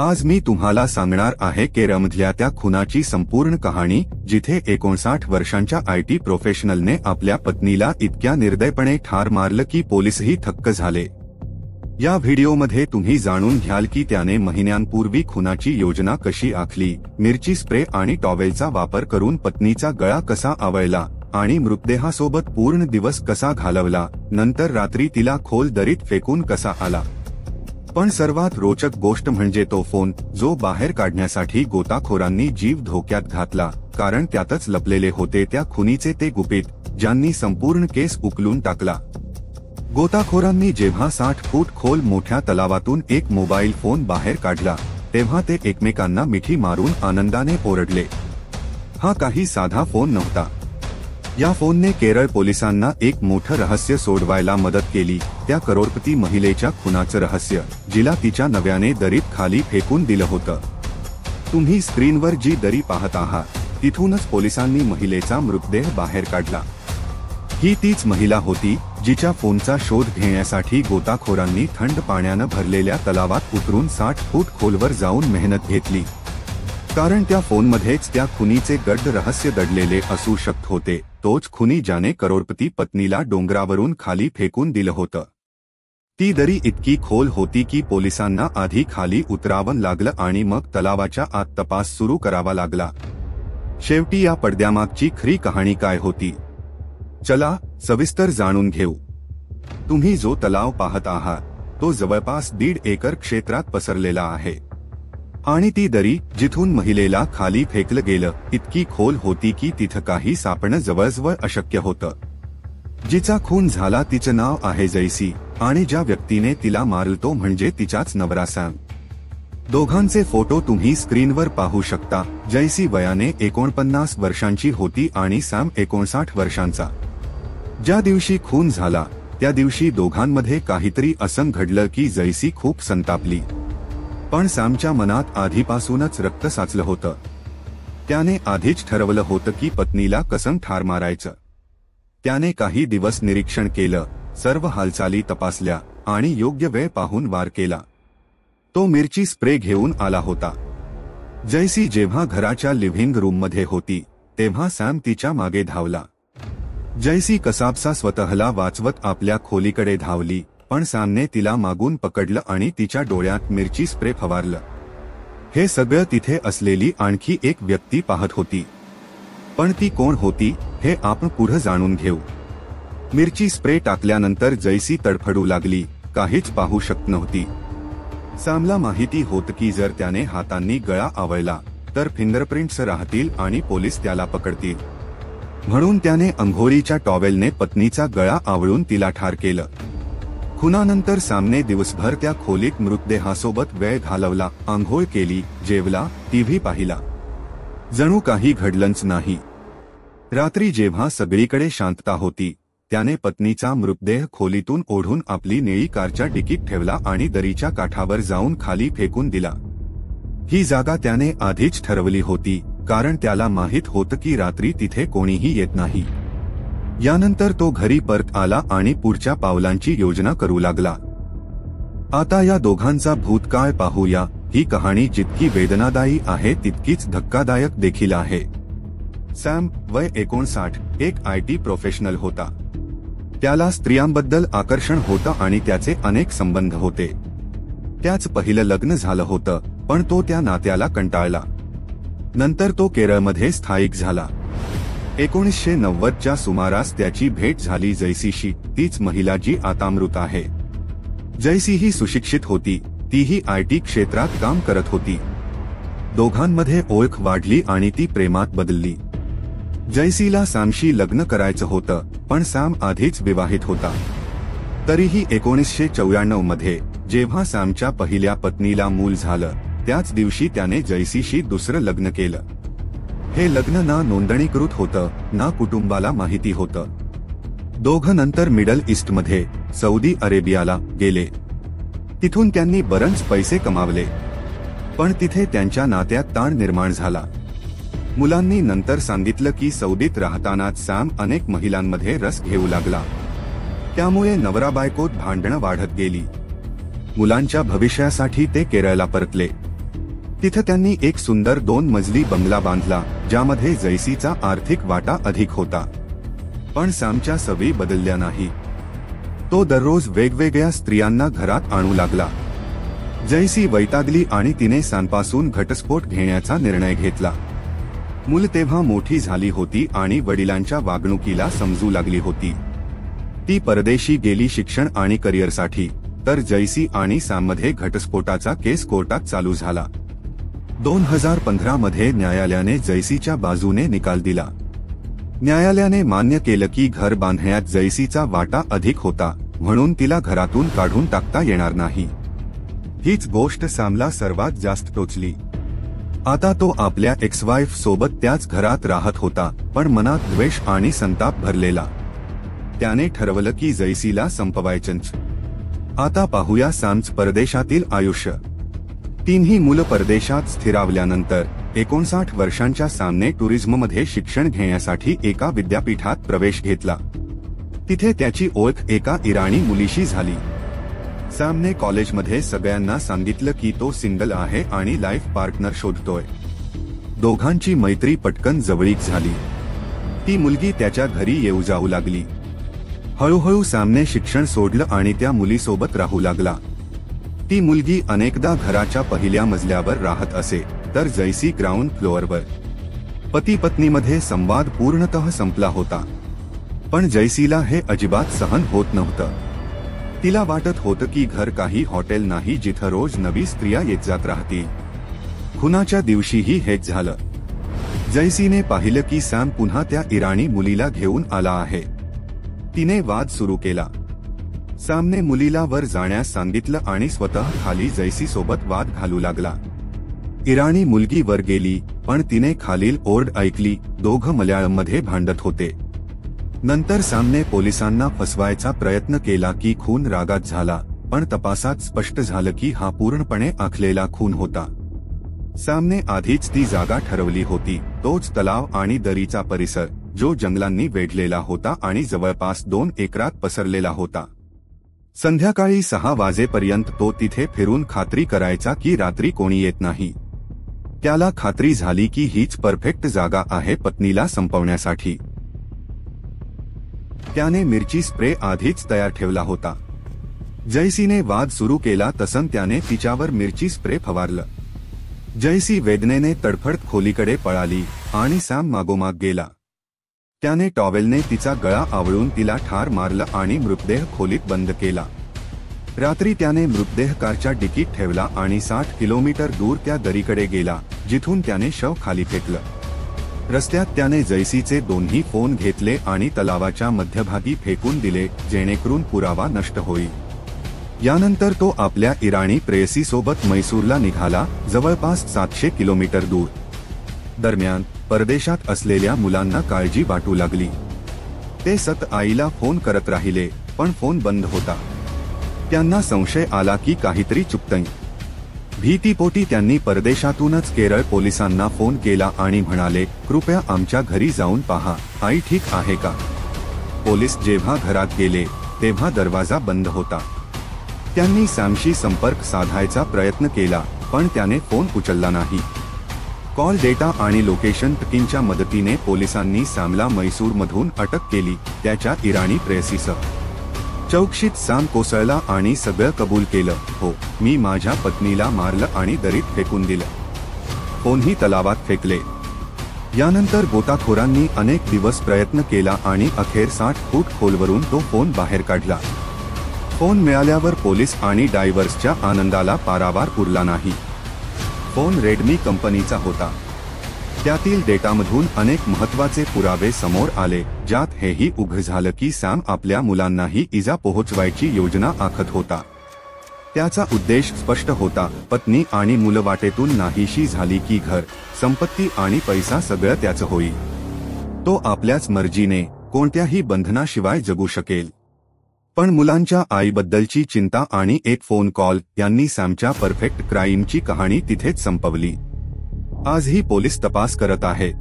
आज मी तुम्हाला सांगणार आहे केरळमधल्या त्या खुनाची संपूर्ण कहाणी, जिथे 59 वर्षांच्या आयटी प्रोफेशनलने आपल्या पत्नीला इतक्या निर्दयपणे ठार मारलं की पोलीसही थक्क झाले। या व्हिडिओमध्ये तुम्ही जाणून घ्याल की त्याने महिन्यांपूर्वी खुनाची योजना कशी आखली, मिरची स्प्रे आणि टॉवेलचा वापर करून पत्नीचा गळा कसा आवळला आणि मृतदेहासोबत पूर्ण दिवस कसा घालवला, नंतर रात्री तिला खोल दरीत फेकून कसा आला। पण सर्वात रोचक गोष्ट म्हणजे तो फोन, जो बाहेर काढण्यासाठी गोताखोरांनी जीव धोक्यात घातला, कारण त्यातच लपलेले होते त्या खुनीचे ते गुपित, ज्यांनी संपूर्ण केस उकलून टाकला। गोताखोरांनी जेव्हा 60 फूट खोल मोठ्या तलावातून एक मोबाईल फोन बाहेर काढला, तेव्हा ते एकमेकांना मिठी मारून आनंदाने ओरडले। हा काही साधा फोन नव्हता। या फोनने केरळ पोलिसांना एक मोठं रहस्य सोडवायला मदत केली, त्या करोडपती महिलेच्या खुनाचं रहस्य, जिला तिच्या नव्याने दरीत खाली फेकून दिलं होतं। तुम्ही स्क्रीनवर जी दरी पाहत आहात, तिथूनच पोलिसांनी महिलेचा मृतदेह बाहेर काढला। ही तीच महिला होती, जिच्या फोनचा शोध घेण्यासाठी गोताखोरांनी थंड पाण्यानं भरलेल्या तलावात उतरून 60 फूट खोलवर जाऊन मेहनत घेतली, कारण त्या फोनमध्येच त्या खुनीचे गड्ड रहस्य दडलेले असू शकत होते, तोच खुनी ज्याने करोडपती पत्नीला डोंगरावरून खाली फेकून दिलं होतं। ती दरी इतकी खोल होती की पोलिसांना आधी खाली उतरावं लागलं आणि मग तलावाच्या आत तपास सुरू करावा लागला। शेवटी या पडद्यामागची खरी कहाणी काय होती, चला सविस्तर जाणून घेऊ। तुम्ही जो तलाव पाहत आहात, तो जवळपास 1.5 एकर क्षेत्रात पसरलेला आहे, आणि ती दरी, जिथून महिलेला खाली फेकलं गेलं, इतकी खोल होती की तिथं काही सापडणं जवळजवळ अशक्य होतं। जिचा खून झाला तिचं नाव आहे जैसी, आणि ज्या व्यक्तीने तिला मारलं तो म्हणजे तिचाच नवरा सॅम। दोघांचे फोटो तुम्ही स्क्रीनवर पाहू शकता। जैसी वयाने 49 वर्षांची होती आणि सॅम 59 वर्षांचा। ज्या दिवशी खून झाला, त्या दिवशी दोघांमध्ये काहीतरी असं घडलं की जैसी खूप संतापली, पण सॅमच्या मनात आधीपासूनच रक्त साचलं होतं। त्याने आधीच ठरवलं होतं की पत्नीला कसं ठार मारायचं। त्याने काही दिवस निरीक्षण केलं, सर्व हालचाली तपासल्या आणि योग्य वेळ पाहून वार केला। तो मिरची स्प्रे घेऊन आला होता। जैसी जेव्हा घराच्या लिव्हिंग रूममध्ये होती, तेव्हा सॅम तिच्या मागे धावला। जैसी कसाबसा स्वतःला वाचवत आपल्या खोलीकडे धावली, पण सॅमने तिला मागून पकडलं आणि तिच्या डोळ्यात मिरची स्प्रे फवारलं। हे सगळं तिथे असलेली आणखी एक व्यक्ती पाहत होती, पण ती कोण होती हे आपण पुढे जाणून घेऊ। मिरची स्प्रे टाकल्यानंतर जैसी तडफडू लागली, काहीच पाहू शकत नव्हती। सॅमला माहिती होतं की जर त्याने हातांनी गळा आवळला तर फिंगरप्रिंट्स राहतील आणि पोलीस त्याला पकडतील, म्हणून त्याने अंघोळीच्या टॉवेलने पत्नीचा गळा आवळून तिला ठार केलं। खुनानंतर सॅमने दिवसभर त्या खोलीत मृतदेहासोबत वेळ घालवला, आंघोळ केली, जेवला, टीव्ही पाहिला, जणू काही घडलंच नाही। रात्री जेव्हा सगळीकडे शांतता होती, त्याने पत्नीचा मृतदेह खोलीतून ओढून आपली निळी कारच्या डिकीत ठेवला आणि दरीच्या काठावर जाऊन खाली फेकून दिला। ही जागा त्याने आधीच ठरवली होती, कारण त्याला माहित होतं की रात्री तिथे कोणीही येत नाही। यानंतर तो घरी परत आला आणि पुढच्या पावलांची योजना करू लागला। आता या दोघांचा भूतकाळ पाहूया। ही कहाणी जितकी वेदनादायी आहे तितकीच धक्कादायक देखील आहे। सॅम, वय 59, एक आयटी प्रोफेशनल होता। त्याला स्त्रियांबद्दल आकर्षण होतं आणि त्याचे अनेक संबंध होते। त्याच पहिलं लग्न झालं होतं, पण तो त्या नात्याला कंटाळला। नंतर तो केरळमध्ये स्थायिक झाला। 1990च्या सुमारास त्याची भेट झाली जैसीशी, तीच महिला जी आता मृत आहे। जैसी ही सुशिक्षित होती, तीही आयटी क्षेत्रात काम करत होती। दोघांमध्ये ओळख वाढली आणि ती प्रेमात बदलली। जैसीला सॅमशी लग्न करायचं होतं, पण सॅम आधीच विवाहित होता। तरीही 1994 मध्ये जेव्हा सॅमच्या पहिल्या पत्नीला मूल झालं, त्याच दिवशी त्याने जैसीशी दुसरं लग्न केलं। हे लग्न ना नोंदणीकृत होतं, ना कुटुंबाला माहिती होतं। दोघं नंतर मिडल ईस्टमध्ये, सौदी अरेबियाला गेले। तिथून त्यांनी बरेच पैसे कमावले, पण तिथे त्यांच्या नात्यात ताण निर्माण झाला। मुलांनी नंतर सांगितलं की सौदीत राहतानाच सॅम अनेक महिलांमध्ये रस घेऊ लागला, त्यामुळे नवरा बायकोत भांडणं वाढत गेली। मुलांच्या भविष्यासाठी ते केरळला परतले। तिथं त्यांनी एक सुंदर 2 मजली बंगला बांधला, ज्यामध्ये जैसीचा आर्थिक वाटा अधिक होता. पण सॅमच्या सवयी बदलल्या नाही. तो दररोज वेगवेगळ्या स्त्रियांना घरात आणू लागला. जैसी वैतागली आणि तिने सॅमपासून घटस्फोट घेण्याचा निर्णय घेतला. मूल तेव्हा मोठी झाली होती आणि वडिलांच्या वागणुकीला समजू लागली होती. ती परदेशी गेली शिक्षण आणि करिअरसाठी, तर जैसी आणि सॅममध्ये घटस्फोटाचा केस कोर्टात चालू झाला. 2015 मध्ये न्यायालयाने जैसीच्या बाजूने निकाल दिला. न्यायालयाने मान्य केलं की घर बांधण्यात जैसीचा वाटा अधिक होता, म्हणून तिला घरातून काढून टाकता येणार नाही. हीच गोष्ट सॅमला सर्वात जास्त टोचली. आता तो आपल्या एक्स-वाईफ सोबत त्याच घरात राहत होता, पण मनात द्वेष आणि संताप भरलेला. त्याने ठरवलं की जैसीला संपवायचंच. आता पाहूया सॅमचं परदेशातील आयुष्य. 3ही मुलं परदेशात स्थिरावल्यानंतर 59 वर्षांच्या सॅमने टुरिझममध्ये शिक्षण घेण्यासाठी एका विद्यापीठात प्रवेश घेतला. तिथे त्याची ओळख एका इराणी मुलीशी झाली. सॅमने कॉलेजमध्ये सगळ्यांना सांगितलं की तो सिंगल आहे आणि लाईफ पार्टनर शोधतोय. दोघांची मैत्री पटकन जवळीक झाली. ती मुलगी त्याच्या घरी येऊ जाऊ लागली. हळूहळू सॅमने शिक्षण सोडलं आणि त्या मुलीसोबत राहू लागला. ती मुलगी अनेकदा घराच्या पहिल्या मजल्यावर राहत असे, तर जैसी ग्राउंड फ्लोअरवर. पती पत्नीमध्ये संवाद पूर्णतः संपला होता. पण जैसीला हे अजिबात सहन होत नव्हतं. तिला वाटत होतं की घर काही हॉटेल नाही जिथं रोज नवी स्त्रिया येत जात राहतील. खुनाच्या दिवशीही हेच झालं. जैसीने पाहिलं की सॅम पुन्हा त्या इराणी मुलीला घेऊन आला आहे. तिने वाद सुरू केला. सॅमने मुलीला वर जाण्यास सांगितलं आणि स्वतः खाली जैसीसोबत वाद घालू लागला. इराणी मुलगी वर गेली, पण तिने खालील ओरड ऐकली. दोघं मल्याळममध्ये भांडत होते. नंतर सॅमने पोलिसांना फसवायचा प्रयत्न केला की खून रागात झाला, पण तपासात स्पष्ट झालं की हा पूर्णपणे आखलेला खून होता. सॅमने आधीच ती जागा ठरवली होती, तोच तलाव आणि दरीचा परिसर, जो जंगलांनी वेढलेला होता आणि जवळपास 2 एकरात पसरलेला होता. संध्याकाळी 6 वाजेपर्यंत तो तिथे फिरून खात्री करायचा की रात्री कोणी येत नाही. त्याला खात्री झाली की हीच परफेक्ट जागा आहे पत्नीला संपवण्यासाठी. त्याने मिरची स्प्रे आधीच तयार ठेवला होता. जैसीने वाद सुरू केला तसं त्याने तिच्यावर मिरची स्प्रे फवारलं. जैसी वेदनेने तडफडत खोलीकडे पळाली आणि सॅम मागोमाग गेला. त्याने टॉवेलने तिचा गळा आवळून तिला ठार मारलं आणि मृतदेह खोलीत बंद केला. रात्री त्याने मृतदेह कारच्या डिकीत ठेवला आणि 60 किलोमीटर दूर त्या दरीकडे गेला, जिथून त्याने शव खाली फेकलं. रस्त्यात त्याने जैसीचे 2ही फोन घेतले आणि तलावाच्या मध्यभागी फेकून दिले, जेणेकरून पुरावा नष्ट होईल. यानंतर तो आपल्या इराणी प्रेयसीसोबत मैसूरला निघाला, जवळपास 700 किलोमीटर दूर. दरम्यान परदेशात असलेल्या मुलांना काळजी वाटू लागली. ते सतत आईला फोन करत राहिले, पण फोन बंद होता. त्यांना संशय आला की काहीतरी चुकतंय. भीतीपोटी त्यांनी परदेशातूनच केरळ पोलिसांना फोन केला आणि म्हणाले, कृपया आमच्या घरी जाऊन पहा, आई ठीक आहे का. पोलीस जेव्हा घरात गेले तेव्हा दरवाजा बंद होता. त्यांनी सॅमशी संपर्क साधायचा प्रयत्न केला, पण त्याने फोन उचलला नाही. कॉल डेटा आणि लोकेशन ट्रॅकिंगच्या मदतीने पोलिसांनी सॅमला मैसूरमधून अटक केली, त्याच्या इराणी प्रेयसीसह. चौकशीत सॅम कोसळला आणि सगळं कबूल केलं. हो, मी माझ्या पत्नीला मारलं आणि दरीत फेकून दिलं. फोनही तलावात फेकले. यानंतर गोताखोरांनी अनेक दिवस प्रयत्न केला आणि अखेर 60 फूट खोलवरून तो फोन बाहेर काढला. फोन मिळाल्यावर पोलीस आणि डायव्हर्सच्या आनंदाला पारावार उरला नाही. फोन रेडमी कंपनीचा होता. त्यातील डेटामधून अनेक महत्त्वाचे पुरावे समोर आले, ज्यात हेही उघड झालं की सॅम आपल्या मुलांनाही इजा पोहोचवायची योजना आखत होता. त्याचा उद्देश स्पष्ट होता, पत्नी आणि मुलं वाटेतून नाहीशी झाली की घर, संपत्ती आणि पैसा सगळं त्याचं होईल. तो आपल्याच मर्जीने, कोणत्याही बंधनाशिवाय जगू शकेल. पण मुलांच्या आईबद्दलची चिंता आणि एक फोन कॉल यांनी सॅमच्या परफेक्ट क्राईमची कहाणी तिथेच संपवली. आजही पोलीस तपास करत आहेत.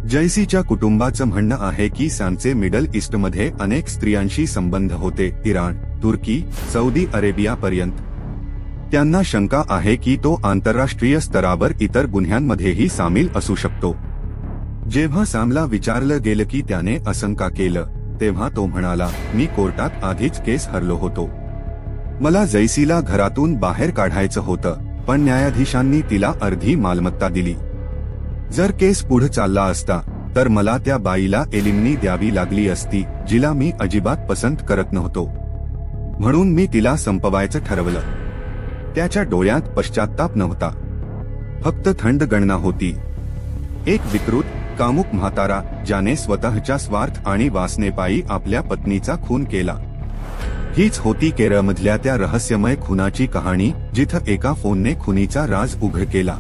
जैसीच्या कुटुंबाचं म्हणणं आहे की सॅमचे मिडल ईस्टमध्ये अनेक स्त्रियांशी संबंध होते, इराण, तुर्की, सौदी अरेबियापर्यंत. त्यांना शंका आहे की तो आंतरराष्ट्रीय स्तरावर इतर गुन्ह्यांमध्येही सामील असू शकतो। जेव्हा सॅमला विचारलं गेलं की त्याने असं का केलं, तेव्हा तो म्हणाला, मी कोर्टात आधीच केस हरलो होतो। मला जैसीला घरातून बाहेर काढायचं होतं, पण न्यायाधीशांनी तिला अर्धी मालमत्ता दिली। जर केस पुढे चालला असता तर मला त्या बाईला एलिमनी द्यावी लागली असती, जिला मी अजिबात पसंत करत नव्हतो। म्हणून मी तिला संपवायचं ठरवलं। त्याच्या डोळ्यात पश्चात्ताप नव्हता, फक्त थंड गणना होती। एक विकृत कामुक म्हातारा ज्याने स्वतःच्या स्वार्थ आणि वासनेपायी आपल्या पत्नीचा खून केला। हीच होती केरळमधल्या त्या रहस्यमय खुनाची कहाणी, जिथं एका फोनने खुनीचा राज उघड केला।